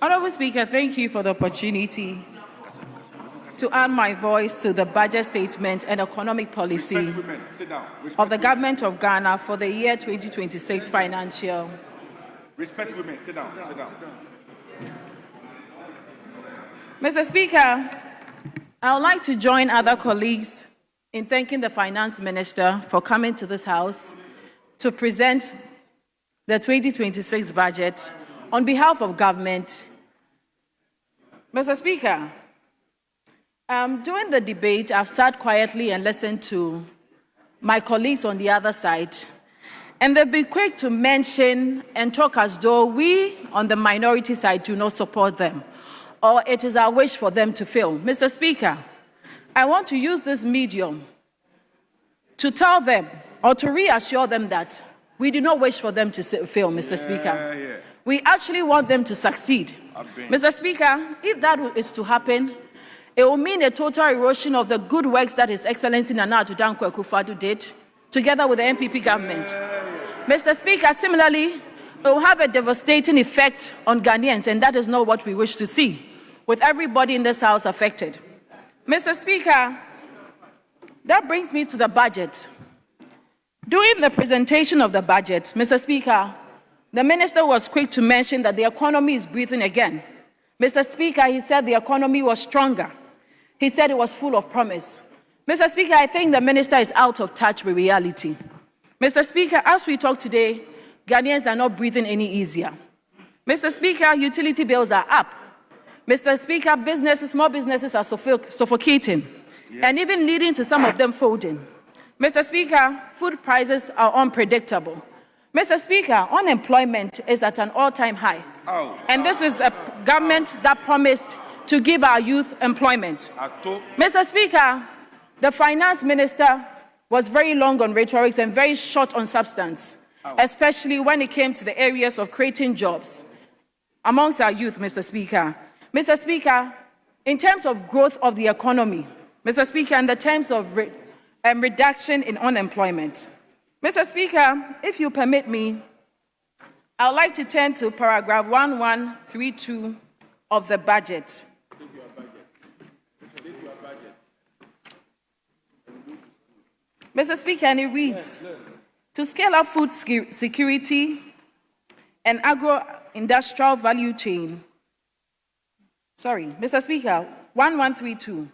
Honourable Speaker, thank you for the opportunity to add my voice to the budget statement and economic policy of the Government of Ghana for the year 2026 financial. Respect women. Sit down. Sit down. Mr. Speaker, I would like to join other colleagues in thanking the Finance Minister for coming to this House to present the 2026 budget on behalf of government. Mr. Speaker, during the debate, I've sat quietly and listened to my colleagues on the other side, and they've been quick to mention and talk as though we on the minority side do not support them, or it is our wish for them to fail. Mr. Speaker, I want to use this medium to tell them or to reassure them that we do not wish for them to fail, Mr. Speaker. We actually want them to succeed. Mr. Speaker, if that is to happen, it will mean a total erosion of the good works that His Excellency Nana Addo Dankwa Akufo-Addo did, together with the NPP government. Mr. Speaker, similarly, it will have a devastating effect on Ghanaians, and that is not what we wish to see, with everybody in this House affected. Mr. Speaker, that brings me to the budget. During the presentation of the budget, Mr. Speaker, the Minister was quick to mention that the economy is breathing again. Mr. Speaker, he said the economy was stronger. He said it was full of promise. Mr. Speaker, I think the Minister is out of touch with reality. Mr. Speaker, as we talk today, Ghanaians are not breathing any easier. Mr. Speaker, utility bills are up. Mr. Speaker, small businesses are suffocating, and even leading to some of them folding. Mr. Speaker, food prices are unpredictable. Mr. Speaker, unemployment is at an all-time high. And this is a government that promised to give our youth employment. Mr. Speaker, the Finance Minister was very long on rhetoric and very short on substance, especially when it came to the areas of creating jobs amongst our youth, Mr. Speaker. Mr. Speaker, in terms of growth of the economy, Mr. Speaker, in the terms of reduction in unemployment, Mr. Speaker, if you permit me, I would like to turn to paragraph 1132 of the budget. Mr. Speaker, and it reads, to scale up food security and agro-industrial value chain. Mr. Speaker, 1132,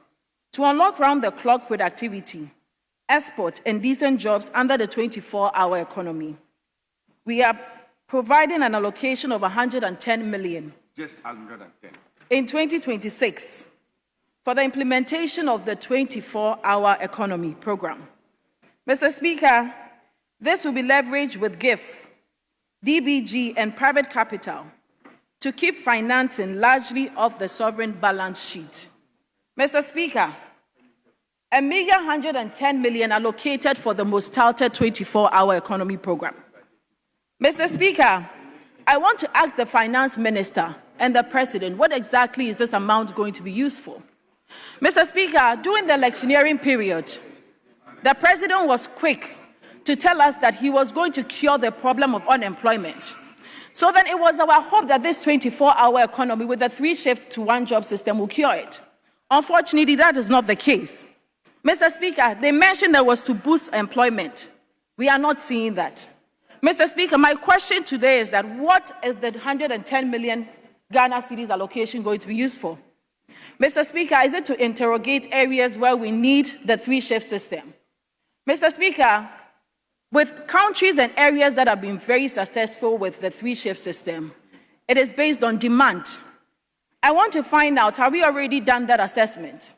to unlock round-the-clock productivity, export, and decent jobs under the 24-hour economy. We are providing an allocation of 110 million. Just 110. In 2026 for the implementation of the 24-hour economy program. Mr. Speaker, this will be leveraged with GIF, DBG, and private capital to keep financing largely off the sovereign balance sheet. Mr. Speaker, a meager 110 million allocated for the most touted 24-hour economy program. Mr. Speaker, I want to ask the Finance Minister and the President, what exactly is this amount going to be used for? Mr. Speaker, during the electioneering period, the President was quick to tell us that he was going to cure the problem of unemployment. So then it was our hope that this 24-hour economy with the 3-shift to 1-job system will cure it. Unfortunately, that is not the case. Mr. Speaker, they mentioned that was to boost employment. We are not seeing that. Mr. Speaker, my question today is that what is the 110 million Ghana cedis allocation going to be used for? Mr. Speaker, is it to interrogate areas where we need the 3-shift system? Mr. Speaker, with countries and areas that have been very successful with the 3-shift system, it is based on demand. I want to find out, have we already done that assessment?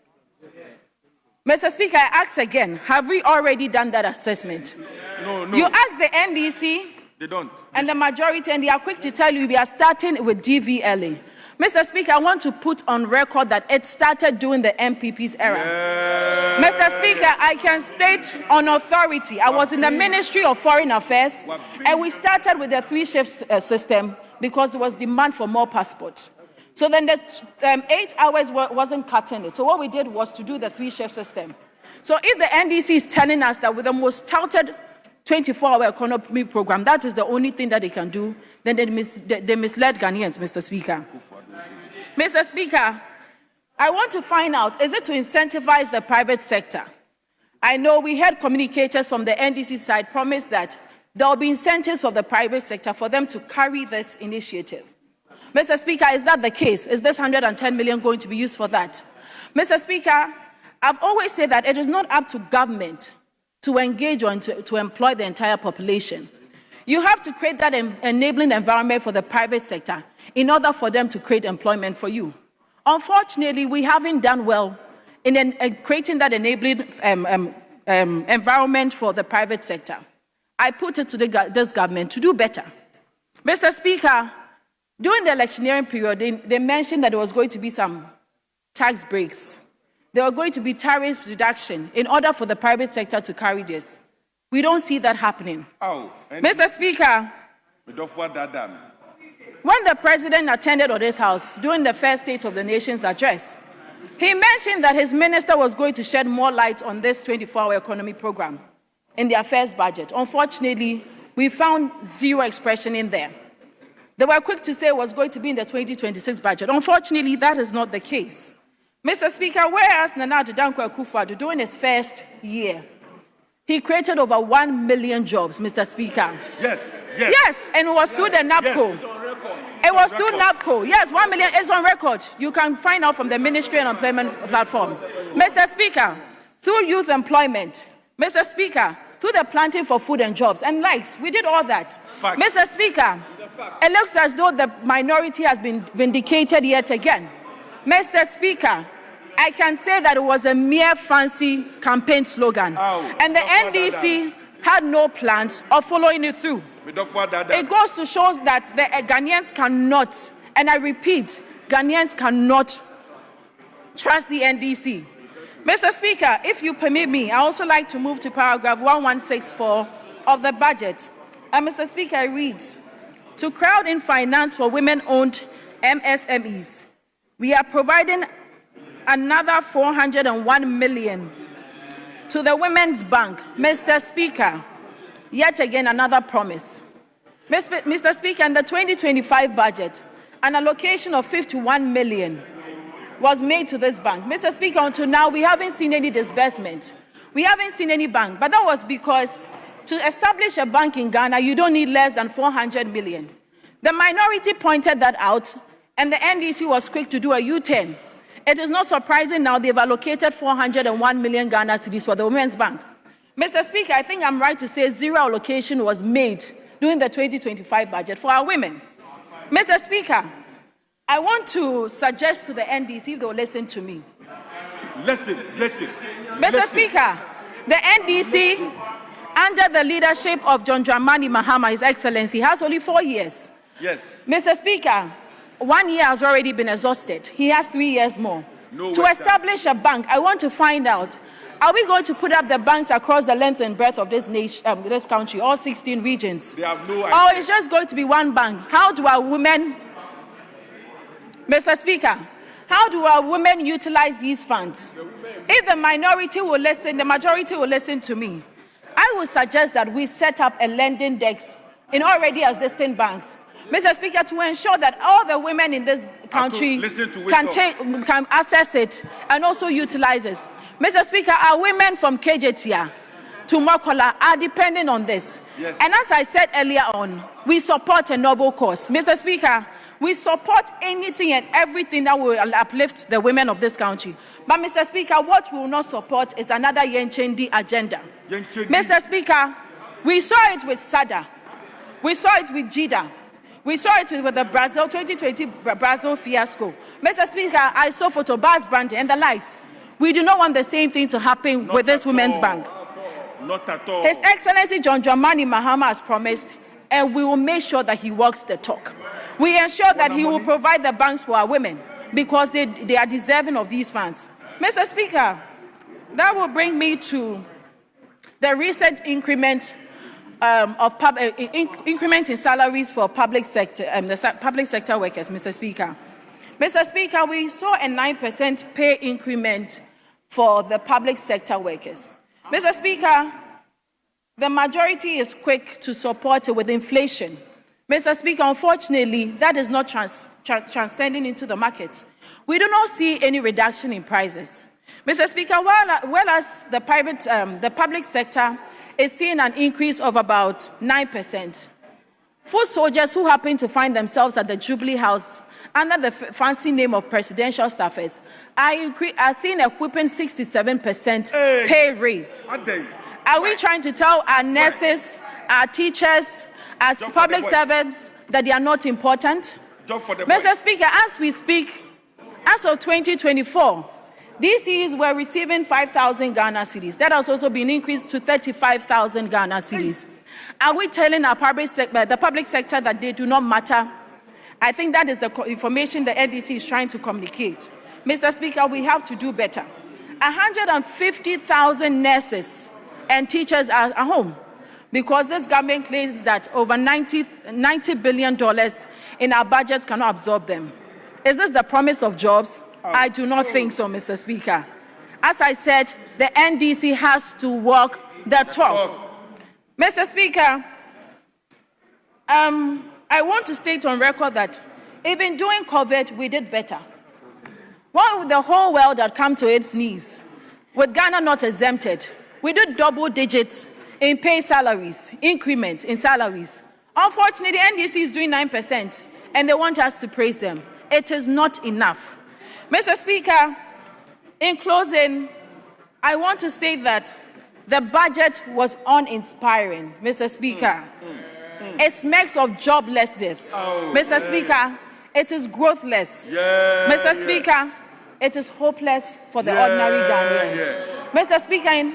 Mr. Speaker, I ask again, have we already done that assessment? No. You ask the NDC, they don't. And the majority, and they are quick to tell you we are starting with DVLA. Mr. Speaker, I want to put on record that it started during the MPP's era. Mr. Speaker, I can state on authority, I was in the Ministry of Foreign Affairs, and we started with the 3-shift system because there was demand for more passports. So then the 8 hours wasn't cutting it. So what we did was to do the 3-shift system. So if the NDC is telling us that with the most touted 24-hour economy program. That is the only thing that they can do. Then they misled Ghanaians, Mr. Speaker. Mr. Speaker, I want to find out, is it to incentivize the private sector? I know we had communicators from the NDC side promise that there will be incentives for the private sector for them to carry this initiative. Mr. Speaker, is that the case? Is this 110 million going to be used for that? Mr. Speaker, I've always said that it is not up to government to engage or to employ the entire population. You have to create that enabling environment for the private sector in order for them to create employment for you. Unfortunately, we haven't done well in creating that enabling environment for the private sector. I put it to this government to do better. Mr. Speaker, during the electioneering period, they mentioned that there was going to be some tax breaks. There were going to be tariff reduction in order for the private sector to carry this. We don't see that happening. Mr. Speaker, when the president attended this house during the first State of the Nation's address, he mentioned that his minister was going to shed more light on this 24-hour economy program in their first budget. Unfortunately, we found zero expression in there. They were quick to say it was going to be in the 2026 budget. Unfortunately, that is not the case. Mr. Speaker, whereas Nana Addo Dankwa Akufo-Addo, during his first year, he created over 1 million jobs, Mr. Speaker. Yes, and it was through the NAPCO. It was through NAPCO. Yes, 1 million is on record. You can find out from the Ministry and Employment platform. Mr. Speaker, through youth employment, Mr. Speaker, through the planting for food and jobs and likes, we did all that. Mr. Speaker, it looks as though the minority has been vindicated yet again. Mr. Speaker, I can say that it was a mere fancy campaign slogan, and the NDC had no plans of following it through. It goes to show that the Ghanaians cannot, and I repeat, Ghanaians cannot trust the NDC. Mr. Speaker, if you permit me, I also like to move to paragraph 1164 of the budget. And Mr. Speaker, I read, to crowd in finance for women-owned MSMEs, we are providing another 401 million to the Women's Bank. Mr. Speaker, yet again another promise. Mr. Speaker, in the 2025 budget, an allocation of 51 million was made to this bank. Mr. Speaker, until now, we haven't seen any disbursement. We haven't seen any bank, but that was because to establish a bank in Ghana, you don't need less than 400 million. The minority pointed that out, and the NDC was quick to do a U-turn. It is not surprising now they've allocated 401 million Ghana cedis for the Women's Bank. Mr. Speaker, I think I'm right to say zero allocation was made during the 2025 budget for our women. Mr. Speaker, I want to suggest to the NDC if they'll listen to me. Listen. Mr. Speaker, the NDC, under the leadership of John Dramani Mahama, His Excellency, has only 4 years. Yes. Mr. Speaker, 1 year has already been exhausted. He has 3 years more. To establish a bank, I want to find out, are we going to put up the banks across the length and breadth of this nation, this country, all 16 regions? They have no idea. Or it's just going to be one bank? How do our women, Mr. Speaker, how do our women utilize these funds? If the minority will listen, the majority will listen to me. I would suggest that we set up a lending desk in already existing banks. Mr. Speaker, to ensure that all the women in this country can access it and also utilize it. Mr. Speaker, our women from Kejetia to Mokola are depending on this. Yes. And as I said earlier on, we support a noble cause. Mr. Speaker, we support anything and everything that will uplift the women of this country. But Mr. Speaker, what we will not support is another Yenchendi agenda. Mr. Speaker, we saw it with SADA. We saw it with JIDA. We saw it with the Brazil 2020 Brazil fiasco. Mr. Speaker, I saw photo bars branding and the likes. We do not want the same thing to happen with this Women's Bank. Not at all. His Excellency John Dramani Mahama has promised, and we will make sure that he walks the talk. We ensure that he will provide the banks for our women because they are deserving of these funds. Mr. Speaker, that will bring me to the recent increment increment in salaries for public sector public sector workers, Mr. Speaker. Mr. Speaker, we saw a 9% pay increment for the public sector workers. Mr. Speaker, the majority is quick to support it with inflation. Mr. Speaker, unfortunately, that is not transcending into the market. We do not see any reduction in prices. Mr. Speaker, whereas the public sector is seeing an increase of about 9%, foot soldiers who happen to find themselves at the Jubilee House under the fancy name of presidential staffers are seeing a whopping 67% pay raise. Are we trying to tell our nurses, our teachers, our public servants that they are not important? Mr. Speaker, as we speak, as of 2024, DCs were receiving 5,000 Ghana cedis. That has also been increased to 35,000 Ghana cedis. Are we telling the public sector that they do not matter? I think that is the information the NDC is trying to communicate. Mr. Speaker, we have to do better. 150,000 nurses and teachers are at home because this government claims that over $90 billion in our budget cannot absorb them. Is this the promise of jobs? I do not think so, Mr. Speaker. As I said, the NDC has to walk the talk. Mr. Speaker, I want to state on record that even during COVID, we did better. While the whole world had come to its knees, with Ghana not exempted, we did double digits in pay salaries, increment in salaries. Unfortunately, the NDC is doing 9%, and they want us to praise them. It is not enough. Mr. Speaker, in closing, I want to state that the budget was uninspiring, Mr. Speaker. It smacks of joblessness. Mr. Speaker, it is growthless. Mr. Speaker, it is hopeless for the ordinary Ghanaian. Mr. Speaker,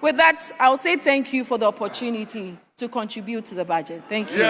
with that, I will say thank you for the opportunity to contribute to the budget. Thank you.